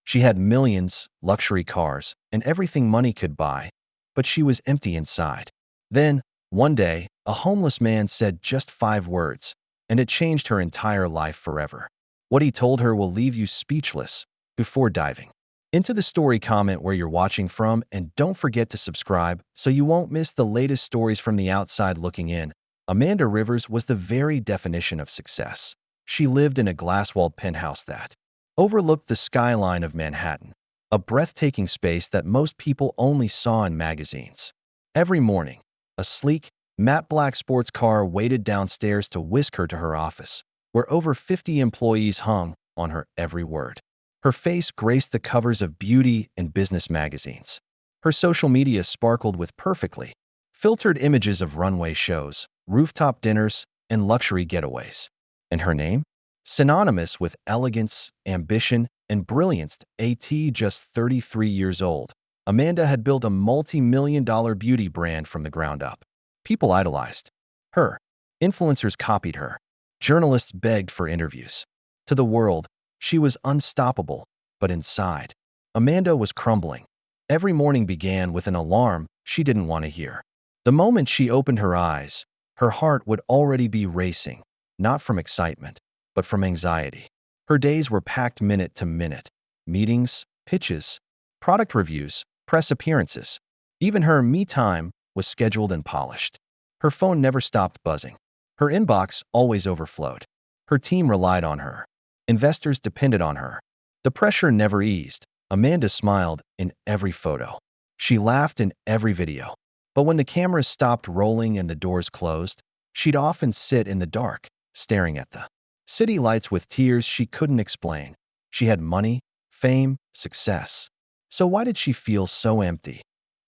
She had millions, luxury cars, and everything money could buy, but she was empty inside. Then, one day, a homeless man said just 5 words, and it changed her entire life forever. What he told her will leave you speechless. Before diving into the story, comment where you're watching from, and don't forget to subscribe so you won't miss the latest stories from the outside looking in. Amanda Rivers was the very definition of success. She lived in a glass-walled penthouse that overlooked the skyline of Manhattan, a breathtaking space that most people only saw in magazines. Every morning, a sleek, matte black sports car waited downstairs to whisk her to her office, where over 50 employees hung on her every word. Her face graced the covers of beauty and business magazines. Her social media sparkled with perfectly filtered images of runway shows, rooftop dinners, and luxury getaways. And her name? Synonymous with elegance, ambition, and brilliance. At just 33 years old, Amanda had built a multi-million-dollar beauty brand from the ground up. People idolized her. Influencers copied her. Journalists begged for interviews. To the world, she was unstoppable, but inside, Amanda was crumbling. Every morning began with an alarm she didn't want to hear. The moment she opened her eyes, her heart would already be racing, not from excitement, but from anxiety. Her days were packed minute to minute. Meetings, pitches, product reviews, press appearances. Even her me time was scheduled and polished. Her phone never stopped buzzing. Her inbox always overflowed. Her team relied on her. Investors depended on her. The pressure never eased. Amanda smiled in every photo. She laughed in every video. But when the cameras stopped rolling and the doors closed, she'd often sit in the dark, staring at the city lights with tears she couldn't explain. She had money, fame, success. So why did she feel so empty?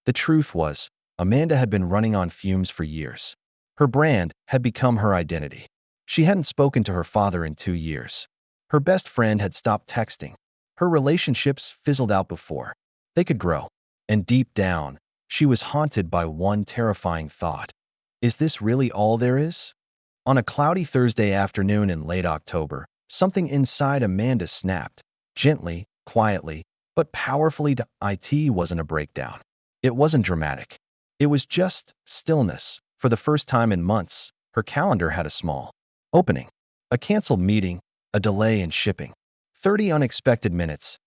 The truth was, Amanda had been running on fumes for years. Her brand had become her identity. She hadn't spoken to her father in 2 years. Her best friend had stopped texting. Her relationships fizzled out before they could grow. And deep down, she was haunted by one terrifying thought. Is this really all there is? On a cloudy Thursday afternoon in late October, something inside Amanda snapped, gently, quietly, but powerfully. It wasn't a breakdown. It wasn't dramatic. It was just stillness. For the first time in months, her calendar had a small opening. A canceled meeting, a delay in shipping, 30 unexpected minutes.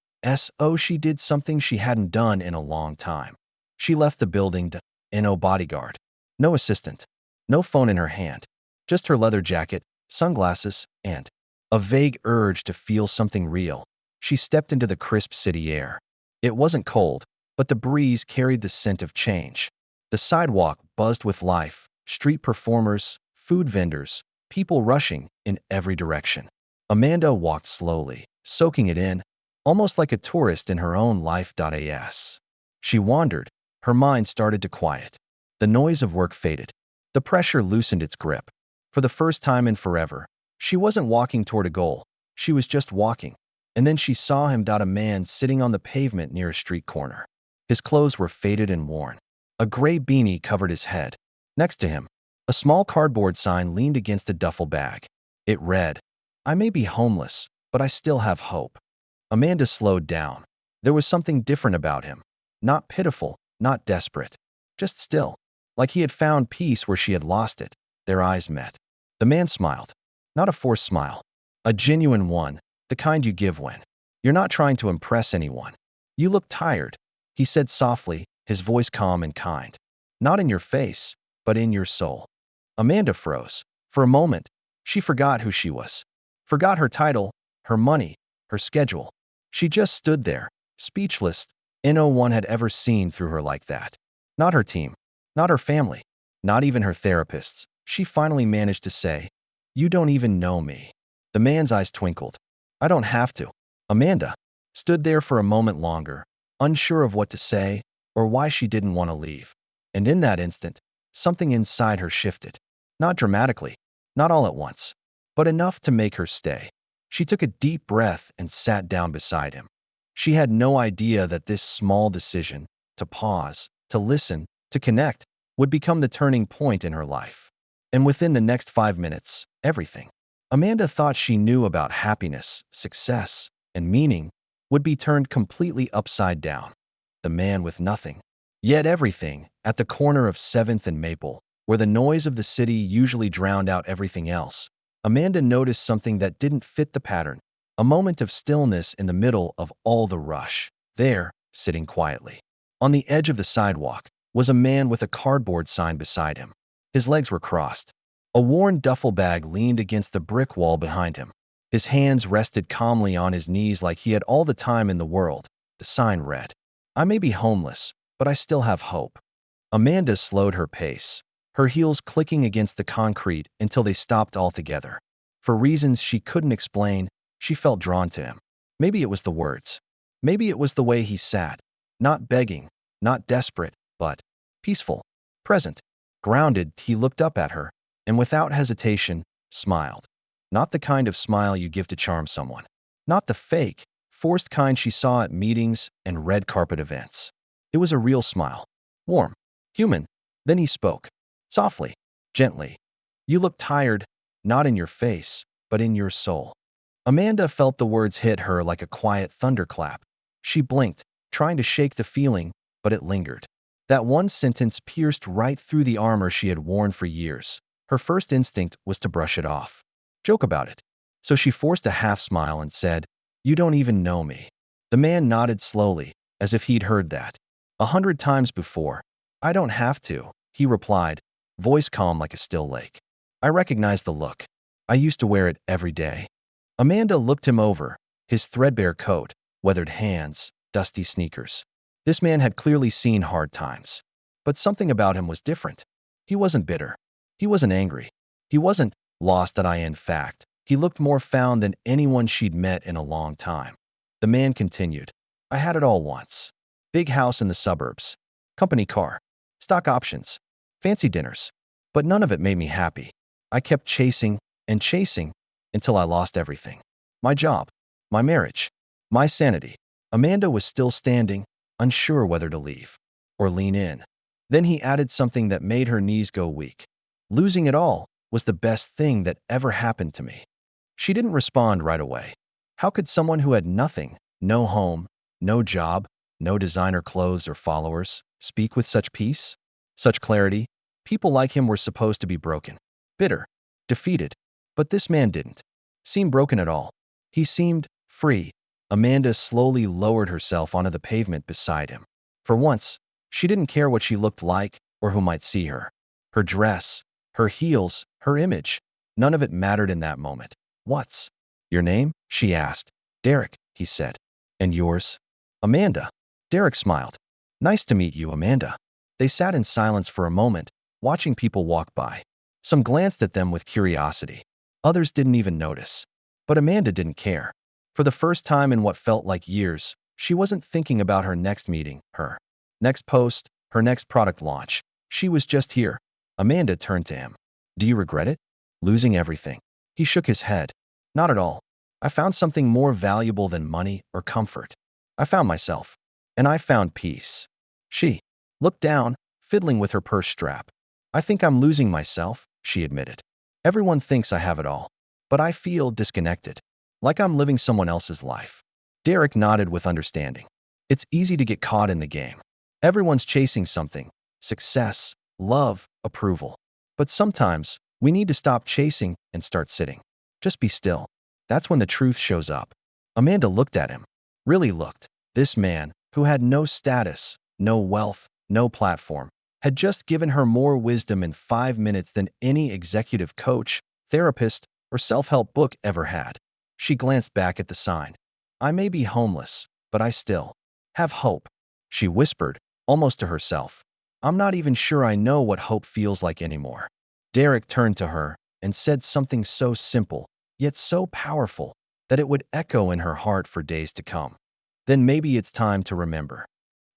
She did something she hadn't done in a long time. She left the building to no bodyguard, no assistant, no phone in her hand, just her leather jacket, sunglasses, and a vague urge to feel something real. She stepped into the crisp city air. It wasn't cold, but the breeze carried the scent of change. The sidewalk buzzed with life, street performers, food vendors, people rushing in every direction. Amanda walked slowly, soaking it in, almost like a tourist in her own life. She wandered. Her mind started to quiet. The noise of work faded. The pressure loosened its grip. For the first time in forever, she wasn't walking toward a goal. She was just walking. And then she saw him. A man sitting on the pavement near a street corner. His clothes were faded and worn. A gray beanie covered his head. Next to him, a small cardboard sign leaned against a duffel bag. It read, "I may be homeless, but I still have hope." Amanda slowed down. There was something different about him. Not pitiful, not desperate. Just still. Like he had found peace where she had lost it. Their eyes met. The man smiled. Not a forced smile. A genuine one, the kind you give when you're not trying to impress anyone. "You look tired," he said softly, his voice calm and kind. "Not in your face, but in your soul." Amanda froze. For a moment, she forgot who she was. Forgot her title, her money, her schedule. She just stood there, speechless. No one had ever seen through her like that. Not her team, not her family, not even her therapists. She finally managed to say, "You don't even know me." The man's eyes twinkled. "I don't have to." Amanda stood there for a moment longer, unsure of what to say or why she didn't want to leave. And in that instant, something inside her shifted. Not dramatically, not all at once, but enough to make her stay. She took a deep breath and sat down beside him. She had no idea that this small decision, to pause, to listen, to connect, would become the turning point in her life. And within the next 5 minutes, everything Amanda thought she knew about happiness, success, and meaning would be turned completely upside down. The man with nothing, yet everything, at the corner of 7th and Maple, where the noise of the city usually drowned out everything else, Amanda noticed something that didn't fit the pattern, a moment of stillness in the middle of all the rush. There, sitting quietly, on the edge of the sidewalk, was a man with a cardboard sign beside him. His legs were crossed. A worn duffel bag leaned against the brick wall behind him. His hands rested calmly on his knees like he had all the time in the world. The sign read, "I may be homeless, but I still have hope." Amanda slowed her pace, her heels clicking against the concrete until they stopped altogether. For reasons she couldn't explain, she felt drawn to him. Maybe it was the words. Maybe it was the way he sat, not begging, not desperate, but peaceful, present, grounded. He looked up at her, and without hesitation, smiled. Not the kind of smile you give to charm someone. Not the fake, forced kind she saw at meetings and red carpet events. It was a real smile. Warm, human. Then he spoke. Softly, gently. "You look tired, not in your face, but in your soul." Amanda felt the words hit her like a quiet thunderclap. She blinked, trying to shake the feeling, but it lingered. That one sentence pierced right through the armor she had worn for years. Her first instinct was to brush it off. Joke about it. So she forced a half smile and said, "You don't even know me." The man nodded slowly, as if he'd heard that 100 times before. "I don't have to," he replied, voice calm like a still lake. "I recognize the look. I used to wear it every day." Amanda looked him over, his threadbare coat, weathered hands, dusty sneakers. This man had clearly seen hard times. But something about him was different. He wasn't bitter. He wasn't angry. He wasn't lost that in fact. He looked more found than anyone she'd met in a long time. The man continued, "I had it all once. Big house in the suburbs, company car, stock options, fancy dinners. But none of it made me happy. I kept chasing and chasing until I lost everything. My job, my marriage, my sanity." Amanda was still standing, unsure whether to leave or lean in. Then he added something that made her knees go weak. "Losing it all was the best thing that ever happened to me." She didn't respond right away. How could someone who had nothing, no home, no job, no designer clothes or followers, speak with such peace, such clarity? People like him were supposed to be broken, bitter, defeated. But this man didn't seem broken at all. He seemed free. Amanda slowly lowered herself onto the pavement beside him. For once, she didn't care what she looked like or who might see her. Her dress, her heels, her image, none of it mattered in that moment. "What's your name?" she asked. "Derek," he said. "And yours?" "Amanda." Derek smiled. "Nice to meet you, Amanda." They sat in silence for a moment, watching people walk by. Some glanced at them with curiosity. Others didn't even notice. But Amanda didn't care. For the first time in what felt like years, she wasn't thinking about her next meeting, her next post, her next product launch. She was just here. Amanda turned to him. "Do you regret it? Losing everything?" He shook his head. "Not at all. I found something more valuable than money or comfort. I found myself. And I found peace." She looked down, fiddling with her purse strap. "I think I'm losing myself," she admitted. "Everyone thinks I have it all, but I feel disconnected, like I'm living someone else's life." Derek nodded with understanding. It's easy to get caught in the game. Everyone's chasing something: success, love, approval. But sometimes, we need to stop chasing and start sitting. Just be still. That's when the truth shows up. Amanda looked at him. Really looked. This man, who had no status, no wealth, no platform, had just given her more wisdom in 5 minutes than any executive coach, therapist, or self-help book ever had. She glanced back at the sign. "I may be homeless, but I still have hope," she whispered, almost to herself. "I'm not even sure I know what hope feels like anymore." Derek turned to her and said something so simple, yet so powerful, that it would echo in her heart for days to come. "Then maybe it's time to remember."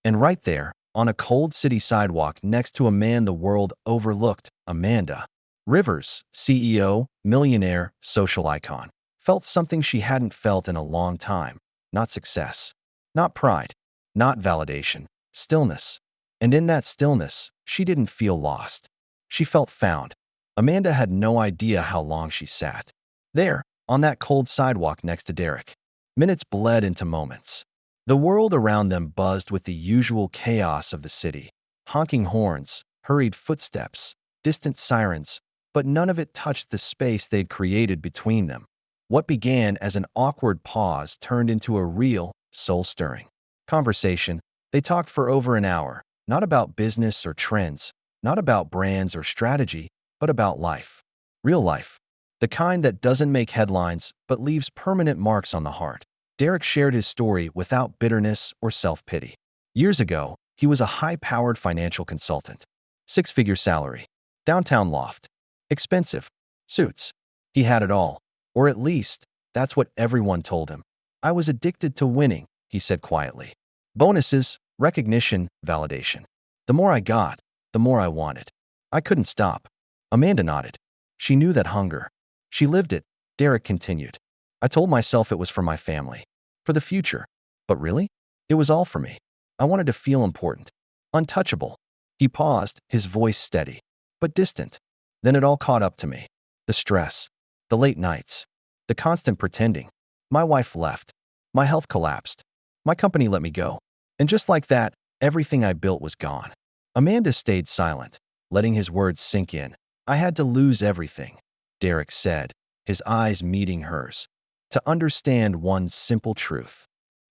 And right there, on a cold city sidewalk next to a man the world overlooked, Amanda Rivers, CEO, millionaire, social icon, felt something she hadn't felt in a long time. Not success, not pride, not validation, stillness. And in that stillness, she didn't feel lost. She felt found. Amanda had no idea how long she sat there, on that cold sidewalk next to Derek. Minutes bled into moments. The world around them buzzed with the usual chaos of the city. Honking horns, hurried footsteps, distant sirens, but none of it touched the space they'd created between them. What began as an awkward pause turned into a real, soul-stirring conversation. They talked for over an hour, not about business or trends, not about brands or strategy, but about life. Real life. The kind that doesn't make headlines but leaves permanent marks on the heart. Derek shared his story without bitterness or self-pity. Years ago, he was a high-powered financial consultant. Six-figure salary. Downtown loft. Expensive. Suits. He had it all. Or at least, that's what everyone told him. I was addicted to winning, he said quietly. Bonuses, recognition, validation. The more I got, the more I wanted. I couldn't stop. Amanda nodded. She knew that hunger. She lived it, Derek continued. I told myself it was for my family, for the future. But really? It was all for me. I wanted to feel important, untouchable. He paused, his voice steady, but distant. Then it all caught up to me. The stress, the late nights, the constant pretending. My wife left. My health collapsed. My company let me go. And just like that, everything I built was gone. Amanda stayed silent, letting his words sink in. I had to lose everything, Derek said, his eyes meeting hers, to understand one simple truth.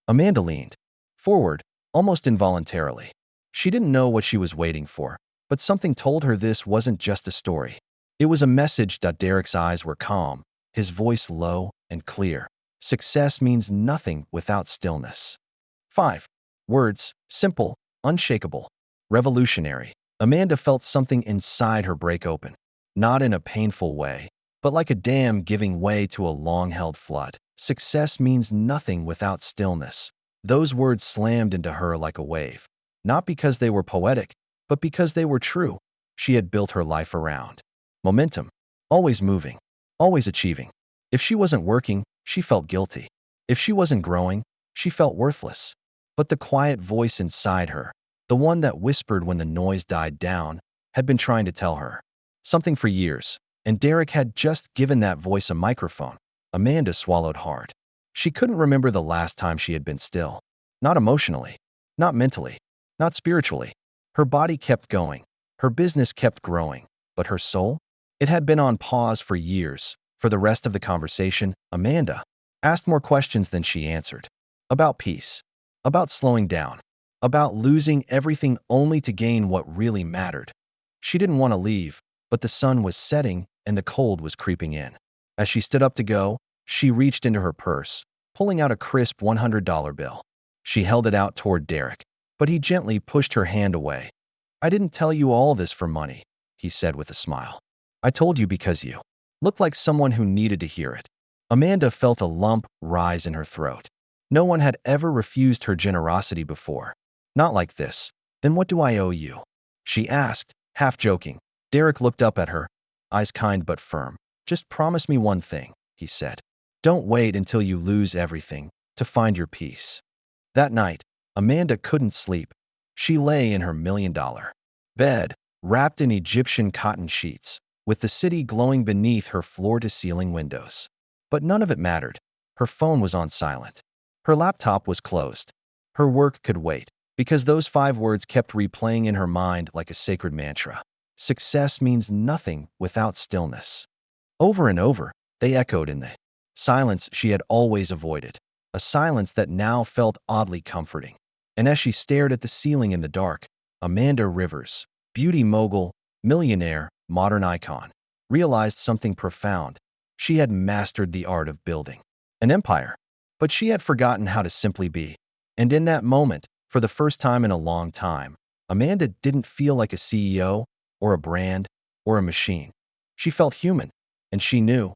Amanda leaned forward, almost involuntarily. She didn't know what she was waiting for, but something told her this wasn't just a story. It was a message. Derek's eyes were calm, his voice low and clear. Success means nothing without stillness. 5 words, simple, unshakable, revolutionary. Amanda felt something inside her break open, not in a painful way, but like a dam giving way to a long-held flood. Success means nothing without stillness. Those words slammed into her like a wave, not because they were poetic, but because they were true. She had built her life around momentum, always moving, always achieving. If she wasn't working, she felt guilty. If she wasn't growing, she felt worthless. But the quiet voice inside her, the one that whispered when the noise died down, had been trying to tell her something for years, and Derek had just given that voice a microphone. Amanda swallowed hard. She couldn't remember the last time she had been still. Not emotionally, not mentally, not spiritually. Her body kept going. Her business kept growing. But her soul? It had been on pause for years. For the rest of the conversation, Amanda asked more questions than she answered. About peace. About slowing down. About losing everything only to gain what really mattered. She didn't want to leave, but the sun was setting and the cold was creeping in. As she stood up to go, she reached into her purse, pulling out a crisp $100 bill. She held it out toward Derek, but he gently pushed her hand away. I didn't tell you all this for money, he said with a smile. I told you because you looked like someone who needed to hear it. Amanda felt a lump rise in her throat. No one had ever refused her generosity before. Not like this. Then what do I owe you? She asked, half joking. Derek looked up at her, eyes kind but firm. Just promise me one thing, he said. Don't wait until you lose everything to find your peace. That night, Amanda couldn't sleep. She lay in her $1 million bed, wrapped in Egyptian cotton sheets, with the city glowing beneath her floor-to-ceiling windows. But none of it mattered. Her phone was on silent. Her laptop was closed. Her work could wait, because those 5 words kept replaying in her mind like a sacred mantra. Success means nothing without stillness. Over and over, they echoed in the silence she had always avoided, a silence that now felt oddly comforting. And as she stared at the ceiling in the dark, Amanda Rivers, beauty mogul, millionaire, modern icon, realized something profound. She had mastered the art of building an empire, but she had forgotten how to simply be. And in that moment, for the first time in a long time, Amanda didn't feel like a CEO or a brand or a machine. She felt human, and she knew,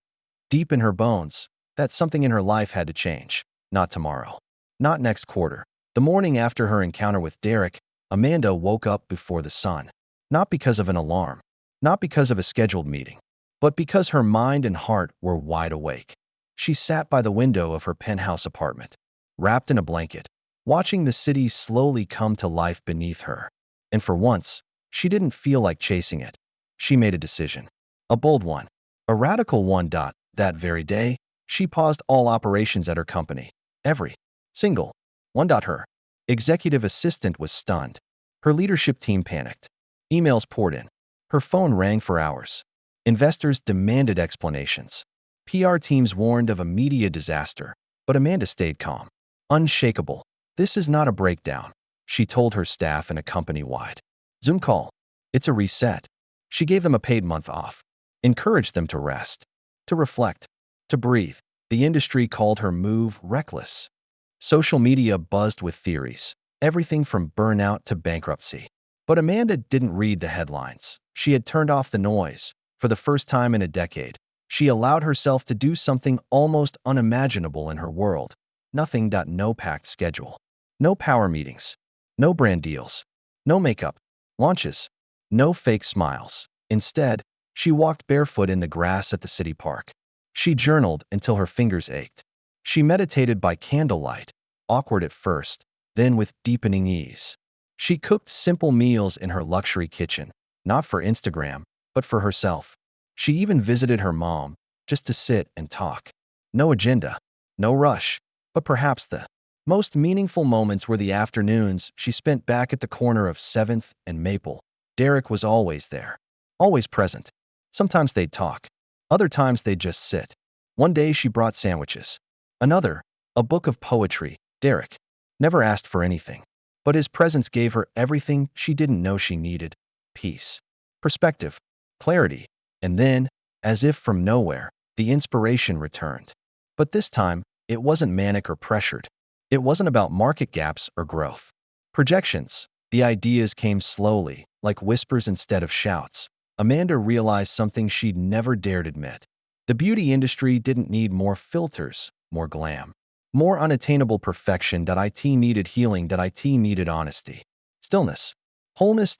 deep in her bones, that something in her life had to change. Not tomorrow. Not next quarter. The morning after her encounter with Derek, Amanda woke up before the sun. Not because of an alarm, not because of a scheduled meeting, but because her mind and heart were wide awake. She sat by the window of her penthouse apartment, wrapped in a blanket, watching the city slowly come to life beneath her. And for once, she didn't feel like chasing it. She made a decision. A bold one. A radical one. That very day, she paused all operations at her company. Every single Her executive assistant was stunned. Her leadership team panicked. Emails poured in. Her phone rang for hours. Investors demanded explanations. PR teams warned of a media disaster, but Amanda stayed calm. Unshakable. This is not a breakdown, she told her staff in a company-wide Zoom call. It's a reset. She gave them a paid month off, encouraged them to rest, to reflect, to breathe. The industry called her move reckless. Social media buzzed with theories, everything from burnout to bankruptcy. But Amanda didn't read the headlines. She had turned off the noise. For the first time in a decade, she allowed herself to do something almost unimaginable in her world. Nothing. No packed schedule. No power meetings. No brand deals. No makeup. Launches. No fake smiles. Instead, she walked barefoot in the grass at the city park. She journaled until her fingers ached. She meditated by candlelight, awkward at first, then with deepening ease. She cooked simple meals in her luxury kitchen, not for Instagram, but for herself. She even visited her mom, just to sit and talk. No agenda, no rush, but perhaps the most meaningful moments were the afternoons she spent back at the corner of 7th and Maple. Derek was always there, always present. Sometimes they'd talk, other times they'd just sit. One day she brought sandwiches. Another, a book of poetry. Derek never asked for anything, but his presence gave her everything she didn't know she needed: peace, perspective, clarity. And then, as if from nowhere, the inspiration returned. But this time, it wasn't manic or pressured. It wasn't about market gaps or growth projections. The ideas came slowly, like whispers instead of shouts. Amanda realized something she'd never dared admit. The beauty industry didn't need more filters, more glam, more unattainable perfection. It needed healing. It needed honesty, stillness, wholeness.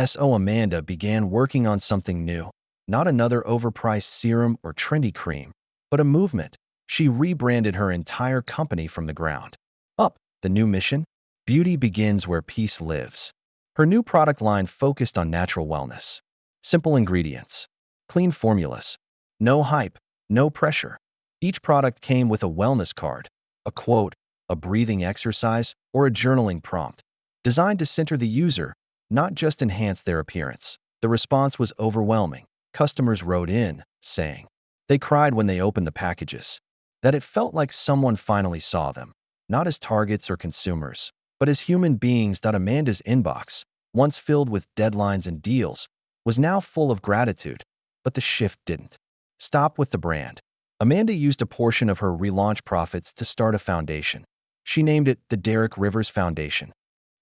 So Amanda began working on something new. Not another overpriced serum or trendy cream, but a movement. She rebranded her entire company from the ground up. The new mission? Beauty begins where peace lives. Her new product line focused on natural wellness. Simple ingredients, clean formulas, no hype, no pressure. Each product came with a wellness card, a quote, a breathing exercise, or a journaling prompt, designed to center the user, not just enhance their appearance. The response was overwhelming. Customers wrote in, saying they cried when they opened the packages, that it felt like someone finally saw them, not as targets or consumers, but as human beings. Amanda's inbox, once filled with deadlines and deals, was now full of gratitude. But the shift didn't stop with the brand. Amanda used a portion of her relaunch profits to start a foundation. She named it the Derek Rivers Foundation.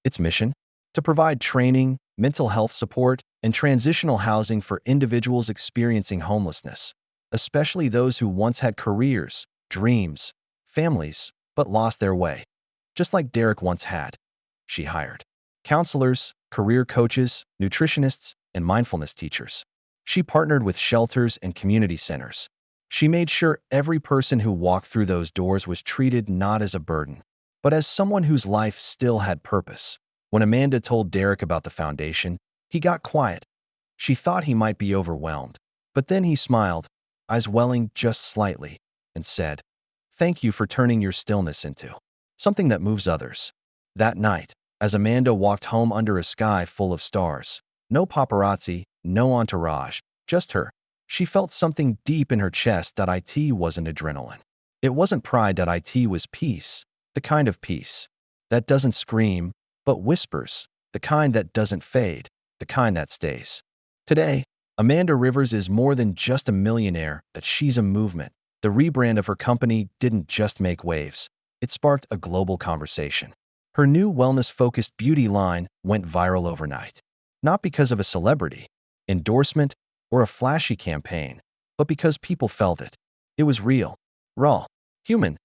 Its mission? To provide training, mental health support, and transitional housing for individuals experiencing homelessness, especially those who once had careers, dreams, families, but lost their way. Just like Derek once had. She hired counselors, career coaches, nutritionists, and mindfulness teachers. She partnered with shelters and community centers. She made sure every person who walked through those doors was treated not as a burden, but as someone whose life still had purpose. When Amanda told Derek about the foundation, he got quiet. She thought he might be overwhelmed, but then he smiled, eyes welling just slightly, and said, "Thank you for turning your stillness into something that moves others." That night, as Amanda walked home under a sky full of stars, no paparazzi, no entourage, just her, she felt something deep in her chest. It wasn't adrenaline. It wasn't pride. It was peace, the kind of peace that doesn't scream, but whispers, the kind that doesn't fade, the kind that stays. Today, Amanda Rivers is more than just a millionaire. She's a movement. The rebrand of her company didn't just make waves. It sparked a global conversation. Her new wellness-focused beauty line went viral overnight. Not because of a celebrity, endorsement, or a flashy campaign, but because people felt it. It was real, raw, human.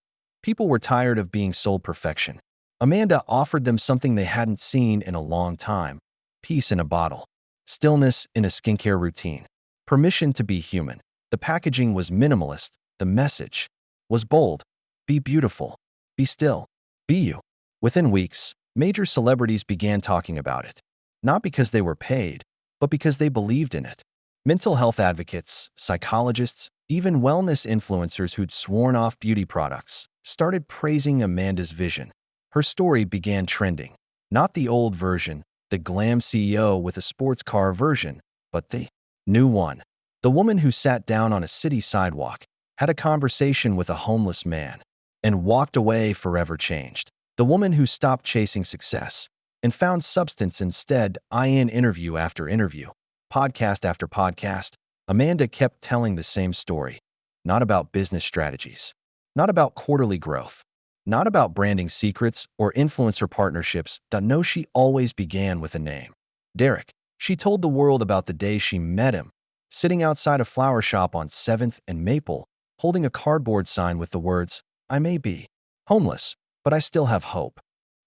People were tired of being sold perfection. Amanda offered them something they hadn't seen in a long time: peace in a bottle, stillness in a skincare routine, permission to be human. The packaging was minimalist. The message was bold: be beautiful, be still, be you. Within weeks, major celebrities began talking about it, not because they were paid, but because they believed in it. Mental health advocates, psychologists, even wellness influencers who'd sworn off beauty products started praising Amanda's vision. her story began trending. Not the old version, the glam CEO with a sports car version, but the new one. The woman who sat down on a city sidewalk, had a conversation with a homeless man, and walked away forever changed. The woman who stopped chasing success and found substance instead. In interview after interview, podcast after podcast, Amanda kept telling the same story. Not about business strategies, not about quarterly growth, not about branding secrets or influencer partnerships. No, she always began with a name. Derek. She told the world about the day she met him, sitting outside a flower shop on 7th and Maple, holding a cardboard sign with the words, "I may be homeless, but I still have hope."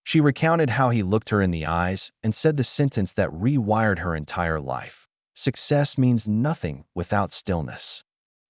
She recounted how he looked her in the eyes and said the sentence that rewired her entire life. Success means nothing without stillness.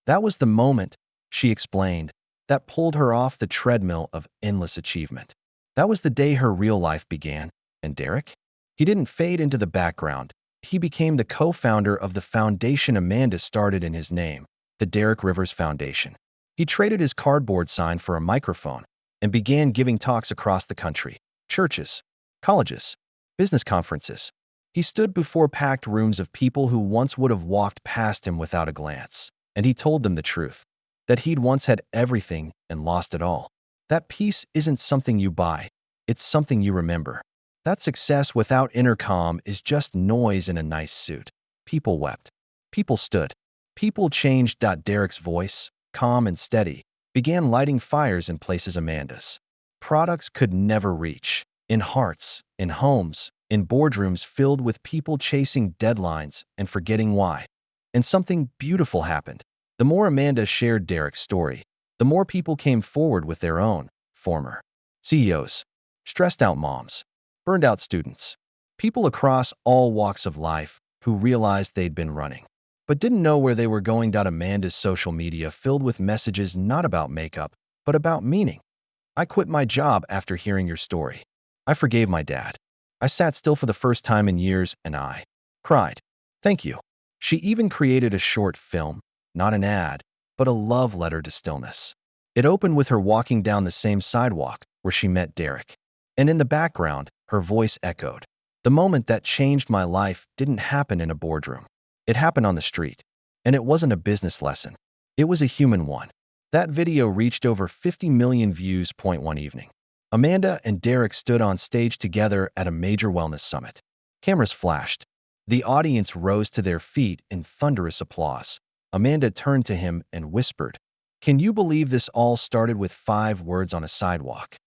That was the moment, she explained, that pulled her off the treadmill of endless achievement. That was the day her real life began. And Derek? He didn't fade into the background. He became the co-founder of the foundation Amanda started in his name, the Derek Rivers Foundation. He traded his cardboard sign for a microphone and began giving talks across the country, churches, colleges, business conferences. He stood before packed rooms of people who once would have walked past him without a glance, and he told them the truth, that he'd once had everything and lost it all. That peace isn't something you buy, it's something you remember. That success without inner calm is just noise in a nice suit. People wept. People stood. People changed. Derek's voice, calm and steady, began lighting fires in places Amanda's products could never reach. In hearts, in homes, in boardrooms filled with people chasing deadlines and forgetting why. And something beautiful happened. The more Amanda shared Derek's story, the more people came forward with their own former CEOs, stressed out moms, burned out students, people across all walks of life who realized they'd been running, but didn't know where they were going. Amanda's social media filled with messages not about makeup, but about meaning. I quit my job after hearing your story. I forgave my dad. I sat still for the first time in years and I cried. Thank you. She even created a short film, not an ad, but a love letter to stillness. It opened with her walking down the same sidewalk where she met Derek. And in the background, her voice echoed. The moment that changed my life didn't happen in a boardroom. It happened on the street. And it wasn't a business lesson. It was a human one. That video reached over 50 million views. One evening, Amanda and Derek stood on stage together at a major wellness summit. Cameras flashed. The audience rose to their feet in thunderous applause. Amanda turned to him and whispered, "Can you believe this all started with 5 words on a sidewalk?"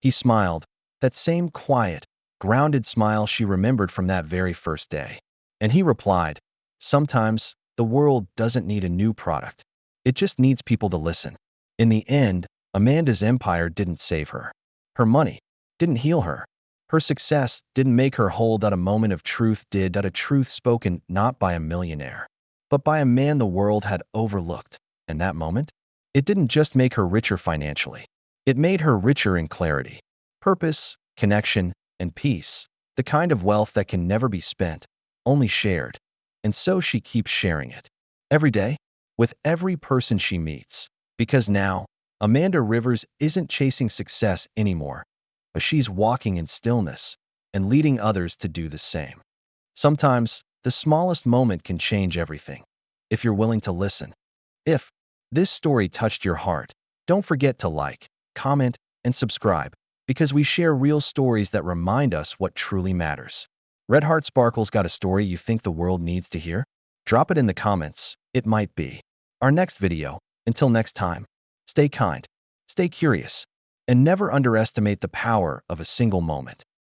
He smiled, that same quiet, grounded smile she remembered from that very first day. And he replied, "Sometimes the world doesn't need a new product. It just needs people to listen." In the end, Amanda's empire didn't save her. Her money didn't heal her. Her success didn't make her whole. A moment of truth did. A truth spoken not by a millionaire, but by a man the world had overlooked. And that moment, it didn't just make her richer financially. It made her richer in clarity, purpose, connection, and peace, the kind of wealth that can never be spent, only shared. And so she keeps sharing it. Every day, with every person she meets. Because now, Amanda Rivers isn't chasing success anymore, but she's walking in stillness and leading others to do the same. Sometimes, the smallest moment can change everything, if you're willing to listen. If this story touched your heart, don't forget to like, comment, and subscribe, because we share real stories that remind us what truly matters. Red Heart Sparkle's got a story you think the world needs to hear? Drop it in the comments. It might be our next video. Until next time, stay kind, stay curious, and never underestimate the power of a single moment.